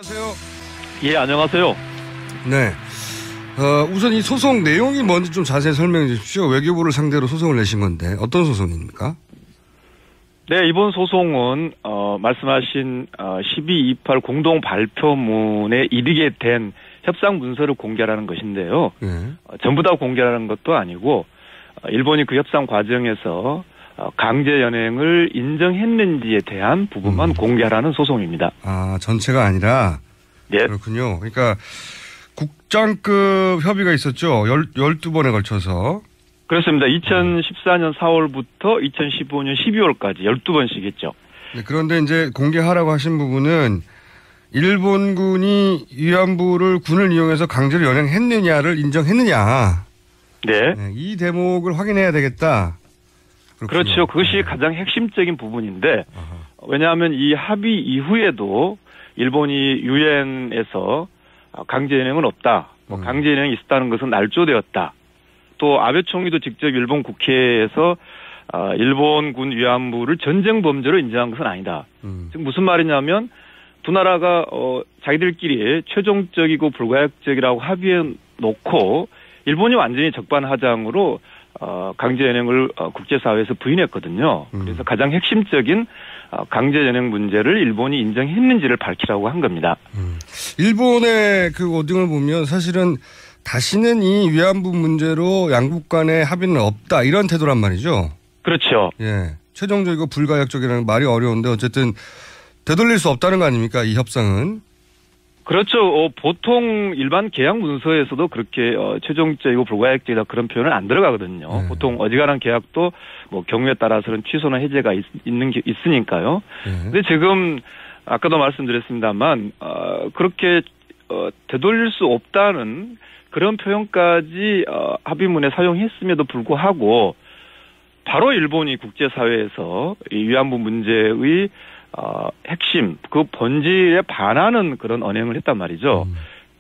안녕하세요. 예, 안녕하세요. 네. 우선 이 소송 내용이 뭔지 좀 자세히 설명해 주십시오. 외교부를 상대로 소송을 내신 건데 어떤 소송입니까? 네, 이번 소송은 말씀하신 1228 공동 발표문에 이르게 된 협상 문서를 공개하라는 것인데요. 네. 전부 다 공개하라는 것도 아니고 일본이 그 협상 과정에서 강제 연행을 인정했는지에 대한 부분만 공개하라는 소송입니다. 아, 전체가 아니라? 네. 그렇군요. 그러니까 국장급 협의가 있었죠. 12번에 걸쳐서. 그렇습니다. 2014년 4월부터 2015년 12월까지 12번씩 했죠. 네, 그런데 이제 공개하라고 하신 부분은 일본군이 위안부를 군을 이용해서 강제로 연행했느냐를 인정했느냐. 네. 네, 이 대목을 확인해야 되겠다. 그렇군요. 그렇죠. 그것이 가장 핵심적인 부분인데 왜냐하면 이 합의 이후에도 일본이 유엔에서 강제 연행은 없다. 강제 연행이 있었다는 것은 날조되었다. 또 아베 총리도 직접 일본 국회에서 일본군 위안부를 전쟁 범죄로 인정한 것은 아니다. 즉 무슨 말이냐면 두 나라가 자기들끼리 최종적이고 불가역적이라고 합의해 놓고 일본이 완전히 적반하장으로 강제 연행을 국제사회에서 부인했거든요. 그래서 가장 핵심적인 강제 연행 문제를 일본이 인정했는지를 밝히라고 한 겁니다. 일본의 그 워딩을 보면 사실은 다시는 이 위안부 문제로 양국 간의 합의는 없다 이런 태도란 말이죠. 그렇죠. 예, 최종적이고 불가역적이라는 말이 어려운데 어쨌든 되돌릴 수 없다는 거 아닙니까? 이 협상은. 그렇죠. 보통 일반 계약 문서에서도 그렇게 최종적이고 불가역적이다 그런 표현은 안 들어가거든요. 보통 어지간한 계약도 뭐 경우에 따라서는 취소나 해제가 있는 게 있으니까요. 근데 지금 아까도 말씀드렸습니다만 그렇게 되돌릴 수 없다는 그런 표현까지 합의문에 사용했음에도 불구하고 바로 일본이 국제사회에서 이 위안부 문제의 핵심, 그 본질에 반하는 그런 언행을 했단 말이죠.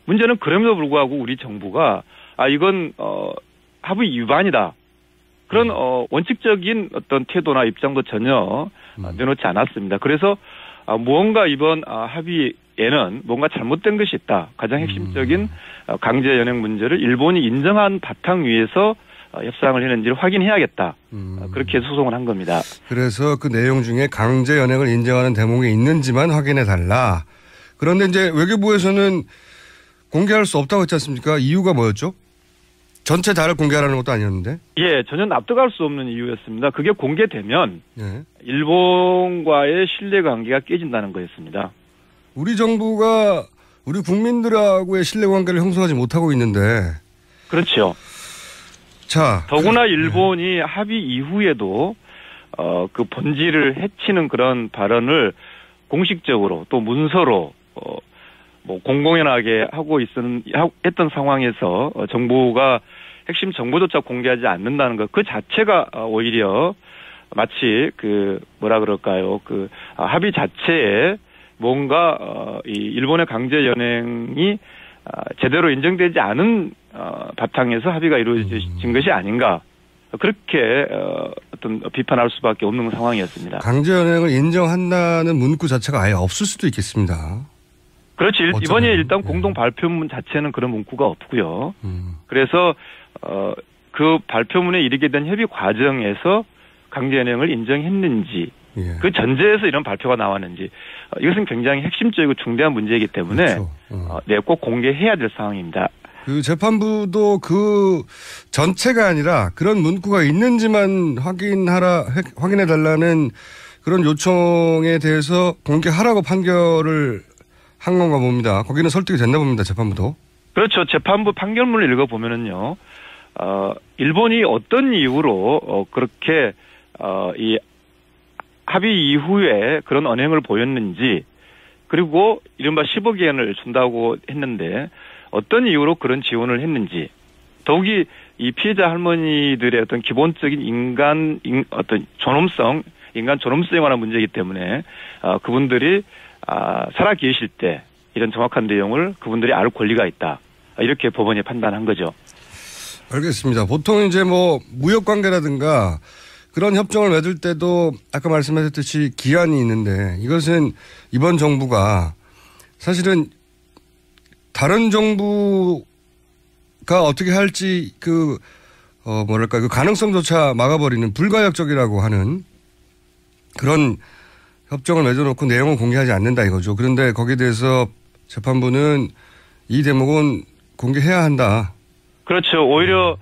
문제는 그럼에도 불구하고 우리 정부가 이건 합의 위반이다. 그런 원칙적인 어떤 태도나 입장도 전혀 내놓지 않았습니다. 그래서 무언가 이번 합의에는 뭔가 잘못된 것이 있다. 가장 핵심적인 강제 연행 문제를 일본이 인정한 바탕 위에서 협상을 했는지를 확인해야겠다. 그렇게 소송을 한 겁니다. 그래서 그 내용 중에 강제 연행을 인정하는 대목이 있는지만 확인해 달라. 그런데 이제 외교부에서는 공개할 수 없다고 했지 않습니까? 이유가 뭐였죠? 전체 다를 공개하라는 것도 아니었는데? 예, 전혀 납득할 수 없는 이유였습니다. 그게 공개되면 예. 일본과의 신뢰관계가 깨진다는 거였습니다. 우리 정부가 우리 국민들하고의 신뢰관계를 형성하지 못하고 있는데. 그렇죠. 자, 더구나 일본이 합의 이후에도 그 본질을 해치는 그런 발언을 공식적으로 또 문서로 뭐 공공연하게 했던 상황에서 정부가 핵심 정보조차 공개하지 않는다는 것 그 자체가 오히려 마치 그 뭐라 그럴까요? 그 합의 자체에 뭔가 이 일본의 강제 연행이 제대로 인정되지 않은 바탕에서 합의가 이루어진 것이 아닌가 그렇게 어떤 비판할 수밖에 없는 상황이었습니다. 강제 연행을 인정한다는 문구 자체가 아예 없을 수도 있겠습니다. 그렇지. 어쩌면. 이번에 일단 공동 발표문 자체는 그런 문구가 없고요. 그래서 그 발표문에 이르게 된 협의 과정에서 강제 연행을 인정했는지 예. 그 전제에서 이런 발표가 나왔는지 이것은 굉장히 핵심적이고 중대한 문제이기 때문에 그렇죠. 네, 꼭 공개해야 될 상황입니다. 그 재판부도 그 전체가 아니라 그런 문구가 있는지만 확인해 달라는 그런 요청에 대해서 공개하라고 판결을 한 건가 봅니다. 거기는 설득이 됐나 봅니다. 재판부도. 그렇죠. 재판부 판결문을 읽어보면은요, 일본이 어떤 이유로 그렇게 이 합의 이후에 그런 언행을 보였는지, 그리고 이른바 10억 엔을 준다고 했는데 어떤 이유로 그런 지원을 했는지, 더욱이 이 피해자 할머니들의 어떤 기본적인 인간 존엄성에 관한 문제이기 때문에 그분들이 살아 계실 때 이런 정확한 내용을 그분들이 알 권리가 있다. 이렇게 법원이 판단한 거죠. 알겠습니다. 보통 이제 뭐 무역 관계라든가 그런 협정을 맺을 때도 아까 말씀하셨듯이 기한이 있는데 이것은 이번 정부가 사실은 다른 정부가 어떻게 할지 그 가능성조차 막아버리는 불가역적이라고 하는 그런 협정을 맺어놓고 내용을 공개하지 않는다 이거죠. 그런데 거기에 대해서 재판부는 이 대목은 공개해야 한다. 그렇죠. 오히려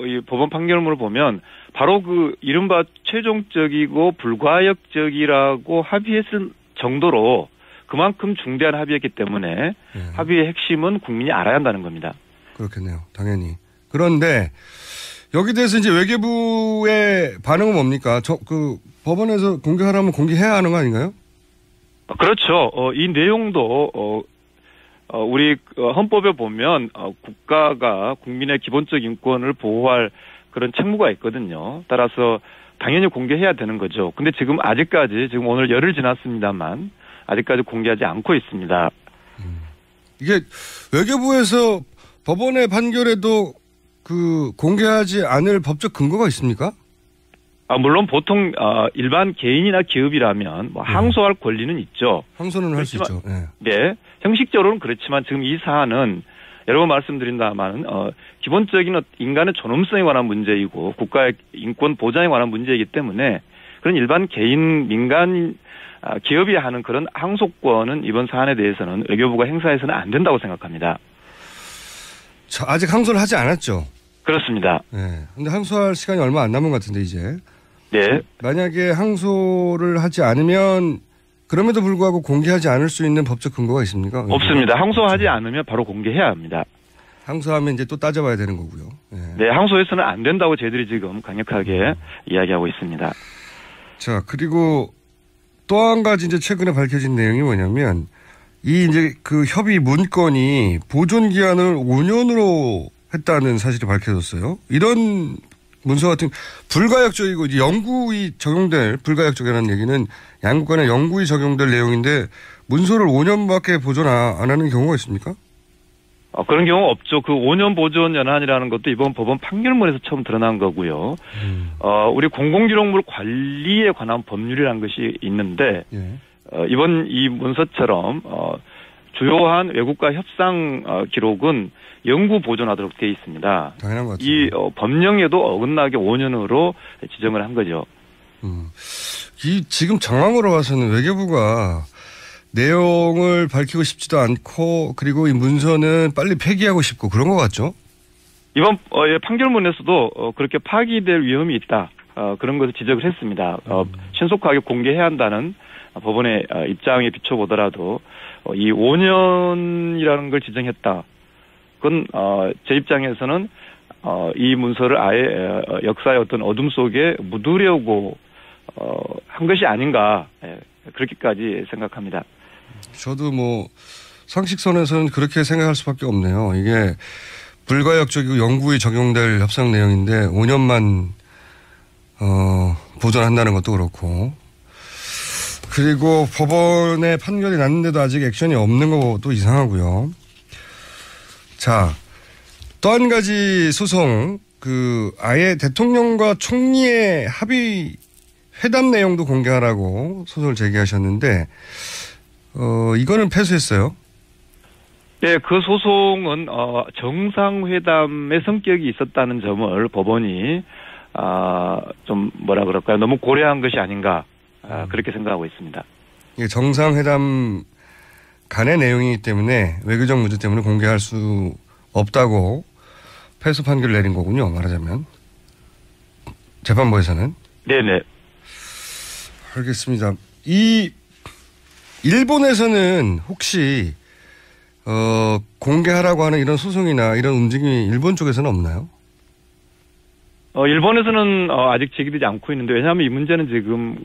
이 법원 판결문을 보면 바로 그 이른바 최종적이고 불가역적이라고 합의했을 정도로 그만큼 중대한 합의였기 때문에 합의의 핵심은 국민이 알아야 한다는 겁니다. 그렇겠네요. 당연히. 그런데 여기 대해서 이제 외교부의 반응은 뭡니까? 법원에서 공개하라면 공개해야 하는 거 아닌가요? 그렇죠. 이 내용도 우리 헌법에 보면 국가가 국민의 기본적 인권을 보호할 그런 책무가 있거든요. 따라서 당연히 공개해야 되는 거죠. 근데 지금 아직까지 지금 오늘 열흘 지났습니다만 아직까지 공개하지 않고 있습니다. 이게 외교부에서 법원의 판결에도 공개하지 않을 법적 근거가 있습니까? 물론 보통 일반 개인이나 기업이라면 항소할 권리는 있죠. 항소는 할 수 있죠. 네, 형식적으로는 그렇지만 지금 이 사안은 여러 번 말씀드린다만 기본적인 인간의 존엄성에 관한 문제이고 국가의 인권 보장에 관한 문제이기 때문에 그런 일반 개인, 민간 기업이 하는 그런 항소권은 이번 사안에 대해서는 외교부가 행사해서는 안 된다고 생각합니다. 아직 항소를 하지 않았죠? 그렇습니다. 네. 근데 항소할 시간이 얼마 안 남은 것 같은데 이제. 네. 만약에 항소를 하지 않으면 그럼에도 불구하고 공개하지 않을 수 있는 법적 근거가 있습니까? 없습니다. 항소하지 않으면 바로 공개해야 합니다. 항소하면 이제 또 따져봐야 되는 거고요. 네, 항소해서는 안 된다고 저희들이 지금 강력하게 이야기하고 있습니다. 자, 그리고 또 한 가지 이제 최근에 밝혀진 내용이 뭐냐면 이 이제 그 협의 문건이 보존 기한을 5년으로 했다는 사실이 밝혀졌어요. 이런 문서 같은 불가역적이고 이제 영구히 적용될 불가역적이라는 얘기는 양국 간에 영구히 적용될 내용인데 문서를 5년밖에 보존 안 하는 경우가 있습니까? 그런 경우 없죠. 그 5년 보존 연한이라는 것도 이번 법원 판결문에서 처음 드러난 거고요. 우리 공공기록물 관리에 관한 법률이라는 것이 있는데 이번 이 문서처럼 주요한 외국과 협상 기록은 영구 보존하도록 되어 있습니다. 당연한 것 같아요. 이 법령에도 어긋나게 5년으로 지정을 한 거죠. 지금 정황으로 봐서는 외교부가 내용을 밝히고 싶지도 않고 그리고 이 문서는 빨리 폐기하고 싶고 그런 것 같죠? 이번 판결문에서도 그렇게 파기될 위험이 있다. 그런 것을 지적을 했습니다. 신속하게 공개해야 한다는 법원의 입장에 비춰보더라도 이 5년이라는 걸 지정했다. 그건 제 입장에서는 이 문서를 아예 역사의 어떤 어둠 속에 묻으려고 한 것이 아닌가 그렇게까지 생각합니다. 저도 상식선에서는 그렇게 생각할 수밖에 없네요. 이게 불가역적이고 영구히 적용될 협상 내용인데 5년만 보존한다는 것도 그렇고 그리고 법원의 판결이 났는데도 아직 액션이 없는 것도 이상하고요. 자, 또 한 가지 소송 아예 대통령과 총리의 합의 회담 내용도 공개하라고 소송을 제기하셨는데 이거는 패소했어요. 네, 그 소송은 정상회담의 성격이 있었다는 점을 법원이 좀 너무 고려한 것이 아닌가 그렇게 생각하고 있습니다. 이게 정상회담 간의 내용이기 때문에 외교적 문제 때문에 공개할 수 없다고 패소 판결을 내린 거군요. 말하자면 재판부에서는. 네네. 알겠습니다. 일본에서는 혹시 공개하라고 하는 이런 소송이나 이런 움직임이 일본 쪽에서는 없나요? 일본에서는 아직 제기되지 않고 있는데 왜냐하면 이 문제는 지금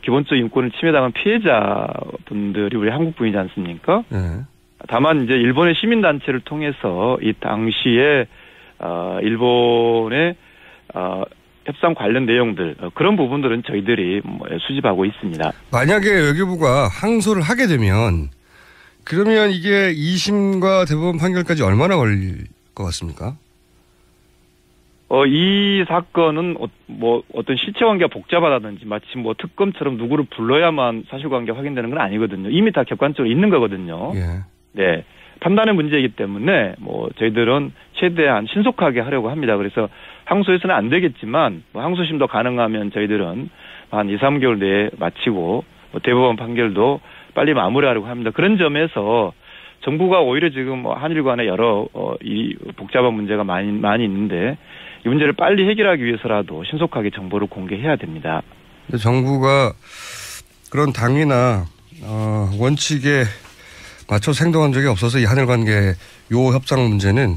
기본적 인권을 침해당한 피해자분들이 우리 한국분이지 않습니까? 네. 다만 이제 일본의 시민단체를 통해서 이 당시에 일본의 협상 관련 내용들 그런 부분들은 저희들이 수집하고 있습니다. 만약에 외교부가 항소를 하게 되면 그러면 이게 2심과 대법원 판결까지 얼마나 걸릴 것 같습니까? 이 사건은 어떤 실체관계가 복잡하다든지 마치 특검처럼 누구를 불러야만 사실관계 확인되는 건 아니거든요. 이미 다 객관적으로 있는 거거든요. 예. 네. 판단의 문제이기 때문에 저희들은 최대한 신속하게 하려고 합니다. 그래서 항소해서는 안 되겠지만 항소심도 가능하면 저희들은 한 2, 3개월 내에 마치고 대법원 판결도 빨리 마무리하려고 합니다. 그런 점에서 정부가 오히려 지금 한일 간에 여러 이 복잡한 문제가 많이 있는데 이 문제를 빨리 해결하기 위해서라도 신속하게 정보를 공개해야 됩니다. 정부가 그런 당위나 원칙에 맞춰서 행동한 적이 없어서 이 한일 관계 요 협상 문제는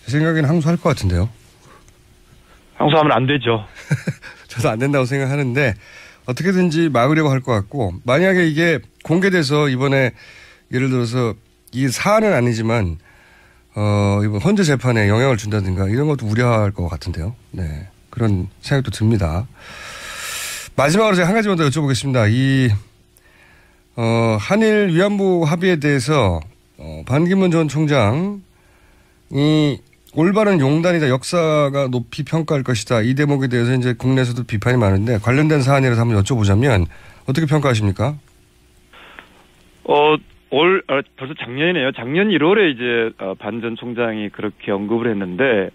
제 생각에는 항소할 것 같은데요. 항소하면 안 되죠. 저도 안 된다고 생각하는데 어떻게든지 막으려고 할 것 같고 만약에 이게 공개돼서 이번에 예를 들어서 이 사안은 아니지만 이번 헌재 재판에 영향을 준다든가 이런 것도 우려할 것 같은데요. 네. 그런 생각도 듭니다. 마지막으로 제가 한 가지만 더 여쭤보겠습니다. 이 한일 위안부 합의에 대해서 반기문 전 총장이 올바른 용단이다. 역사가 높이 평가할 것이다. 이 대목에 대해서 이제 국내에서도 비판이 많은데 관련된 사안이라서 한번 여쭤보자면 어떻게 평가하십니까? 벌써 작년이네요. 작년 1월에 이제 반 전 총장이 그렇게 언급을 했는데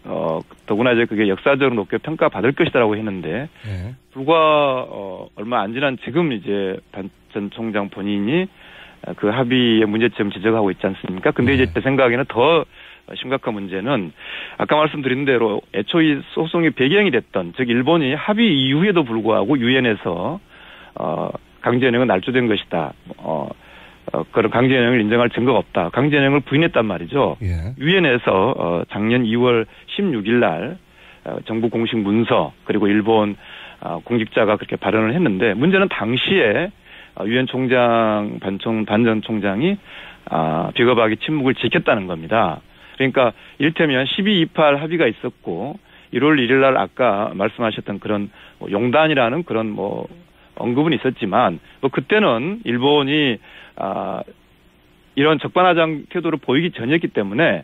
더구나 이제 그게 역사적으로 높게 평가받을 것이다라고 했는데 네. 불과 얼마 안 지난 지금 이제 반 전 총장 본인이 그 합의의 문제점 지적하고 있지 않습니까? 근데 이제 제 생각에는 더 심각한 문제는 아까 말씀드린 대로 애초 이 소송이 배경이 됐던 즉 일본이 합의 이후에도 불구하고 유엔에서 강제연행은 날조된 것이다. 그런 강제연행을 인정할 증거가 없다. 강제연행을 부인했단 말이죠. 예. 유엔에서 작년 2월 16일 날 정부 공식 문서 그리고 일본 공직자가 그렇게 발언을 했는데 문제는 당시에 유엔 총장 반 전 총장이 비겁하게 침묵을 지켰다는 겁니다. 그러니까 이를테면 1228 합의가 있었고 1월 1일 날 아까 말씀하셨던 그런 용단이라는 그런 언급은 있었지만 그때는 일본이 이런 적반하장 태도를 보이기 전이었기 때문에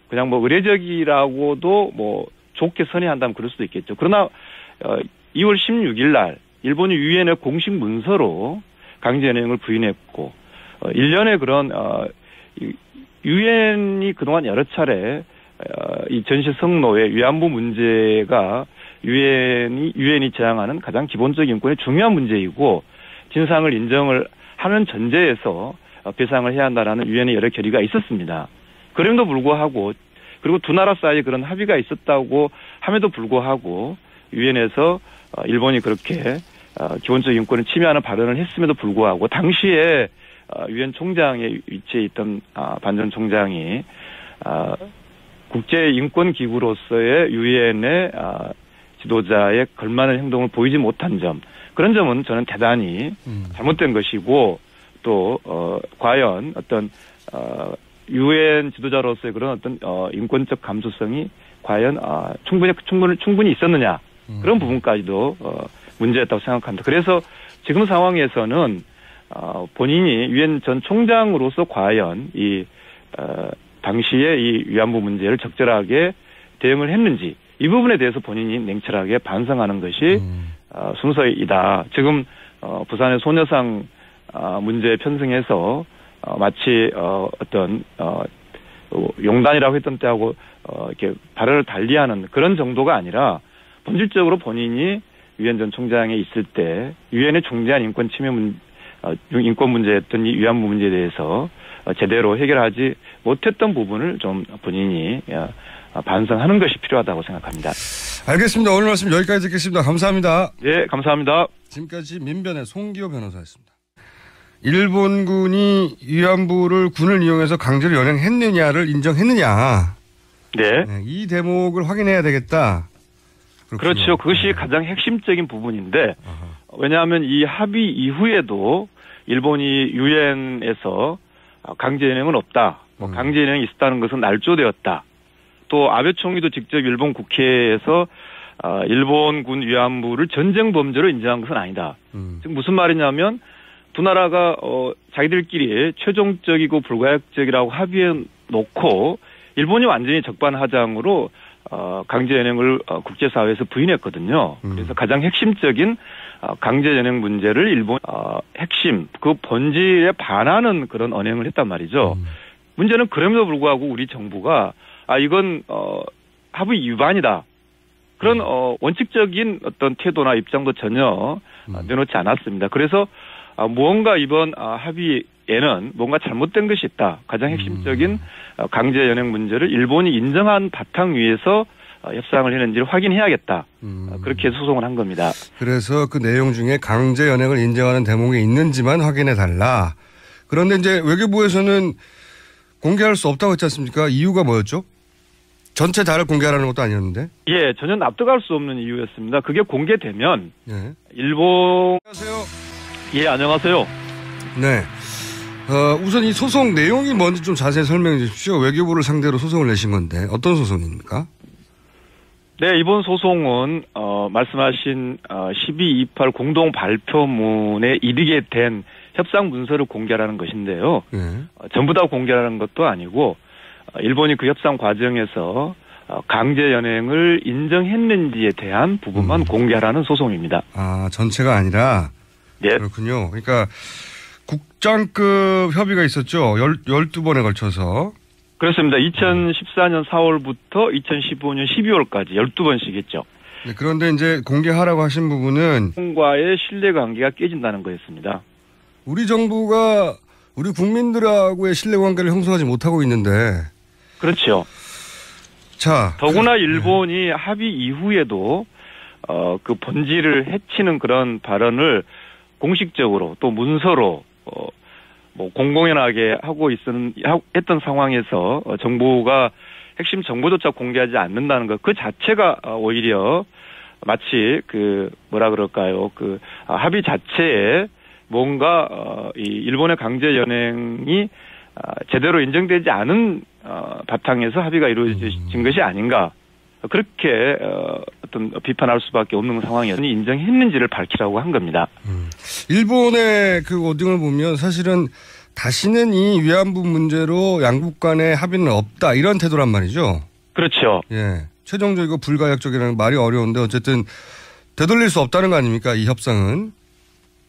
그냥 의례적이라고도 좋게 선회한다면 그럴 수도 있겠죠. 그러나 2월 16일 날 일본이 유엔의 공식 문서로 강제연행을 부인했고 1년의 그런 유엔이 그동안 여러 차례 이 전시성노의 위안부 문제가 유엔이 제항하는 가장 기본적인 인권의 중요한 문제이고 진상을 인정을 하는 전제에서 배상을 해야 한다라는 유엔의 여러 결의가 있었습니다. 그럼에도 불구하고 그리고 두 나라 사이에 그런 합의가 있었다고 함에도 불구하고 유엔에서 일본이 그렇게 기본적 인권을 침해하는 발언을 했음에도 불구하고 당시에 유엔 총장의 위치에 있던 반 전 총장이 국제인권기구로서의 유엔의 지도자에 걸맞는 행동을 보이지 못한 점 그런 점은 저는 대단히 잘못된 것이고 또 과연 어떤 유엔 지도자로서의 그런 어떤 인권적 감수성이 과연 충분히 있었느냐 그런 부분까지도 문제였다고 생각합니다. 그래서 지금 상황에서는 본인이 유엔 전 총장으로서 과연 이 당시에 이 위안부 문제를 적절하게 대응을 했는지 이 부분에 대해서 본인이 냉철하게 반성하는 것이 순서이다. 지금 부산의 소녀상 문제에 편승해서 마치 어떤 용단이라고 했던 때하고 이렇게 발언을 달리하는 그런 정도가 아니라 본질적으로 본인이 유엔 전 총장에 있을 때 유엔의 중대한 인권 침해 인권 문제였던 이 위안부 문제에 대해서 제대로 해결하지 못했던 부분을 좀 본인이 반성하는 것이 필요하다고 생각합니다. 알겠습니다. 오늘 말씀 여기까지 듣겠습니다. 감사합니다. 네, 감사합니다. 지금까지 민변의 송기호 변호사였습니다. 일본군이 위안부를 군을 이용해서 강제로 연행했느냐를 인정했느냐. 네. 이 대목을 확인해야 되겠다. 그렇군요. 그렇죠. 그것이 가장 핵심적인 부분인데 왜냐하면 이 합의 이후에도 일본이 유엔에서 강제연행은 없다. 강제연행이 있었다는 것은 날조되었다. 또 아베 총리도 직접 일본 국회에서 일본군 위안부를 전쟁 범죄로 인정한 것은 아니다. 즉 무슨 말이냐면 두 나라가 자기들끼리 최종적이고 불가역적이라고 합의해 놓고 일본이 완전히 적반하장으로 강제 연행을 국제사회에서 부인했거든요. 그래서 가장 핵심적인 강제 연행 문제를 일본 핵심 그 본질에 반하는 그런 언행을 했단 말이죠. 문제는 그럼에도 불구하고 우리 정부가 이건 합의 위반이다. 그런 원칙적인 어떤 태도나 입장도 전혀 내놓지 않았습니다. 그래서 무언가 이번 합의에는 뭔가 잘못된 것이 있다. 가장 핵심적인 강제 연행 문제를 일본이 인정한 바탕 위에서 협상을 했는지를 확인해야겠다. 그렇게 소송을 한 겁니다. 그래서 그 내용 중에 강제 연행을 인정하는 대목이 있는지만 확인해 달라. 그런데 이제 외교부에서는 공개할 수 없다고 했지 않습니까? 이유가 뭐였죠? 전체 다를 공개하라는 것도 아니었는데. 예, 전혀 납득할 수 없는 이유였습니다. 그게 공개되면 일본. 안녕하세요. 예, 안녕하세요. 네. 우선 이 소송 내용이 뭔지 좀 자세히 설명해 주십시오. 외교부를 상대로 소송을 내신 건데 어떤 소송입니까? 네, 이번 소송은 말씀하신 1228 공동 발표문에 이르게 된 협상 문서를 공개하라는 것인데요. 전부 다 공개하라는 것도 아니고 일본이 그 협상 과정에서 강제 연행을 인정했는지에 대한 부분만 공개하라는 소송입니다. 전체가 아니라? 네. 그렇군요. 그러니까 국장급 협의가 있었죠. 12번에 걸쳐서. 그렇습니다. 2014년 4월부터 2015년 12월까지 12번씩 했죠. 네, 그런데 이제 공개하라고 하신 부분은 일본과의 신뢰관계가 깨진다는 거였습니다. 우리 정부가 우리 국민들하고의 신뢰관계를 형성하지 못하고 있는데. 그렇죠. 자, 더구나 일본이 합의 이후에도 그 본질을 해치는 그런 발언을 공식적으로 또 문서로 공공연하게 했던 상황에서 정부가 핵심 정보조차 공개하지 않는다는 것 그 자체가 오히려 마치 합의 자체에 뭔가 이 일본의 강제 연행이 제대로 인정되지 않은 바탕에서 합의가 이루어진 것이 아닌가 그렇게 어떤 비판할 수밖에 없는 상황이었으니 인정했는지를 밝히라고 한 겁니다. 일본의 그 워딩을 보면 사실은 다시는 이 위안부 문제로 양국 간의 합의는 없다 이런 태도란 말이죠. 그렇죠. 예, 최종적이고 불가역적이라는 말이 어려운데 어쨌든 되돌릴 수 없다는 거 아닙니까? 이 협상은.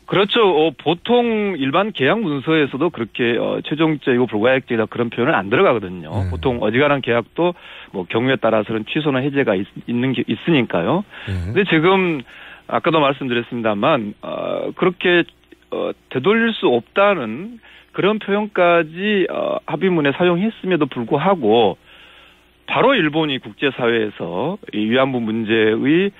그렇죠. 보통 일반 계약 문서에서도 그렇게 최종적이고 불가역적이다 그런 표현은 안 들어가거든요. 보통 어지간한 계약도 경우에 따라서는 취소나 해제가 있으니까요. 근데 지금 아까도 말씀드렸습니다만 그렇게 되돌릴 수 없다는 그런 표현까지 합의문에 사용했음에도 불구하고 바로 일본이 국제사회에서 이 위안부 문제의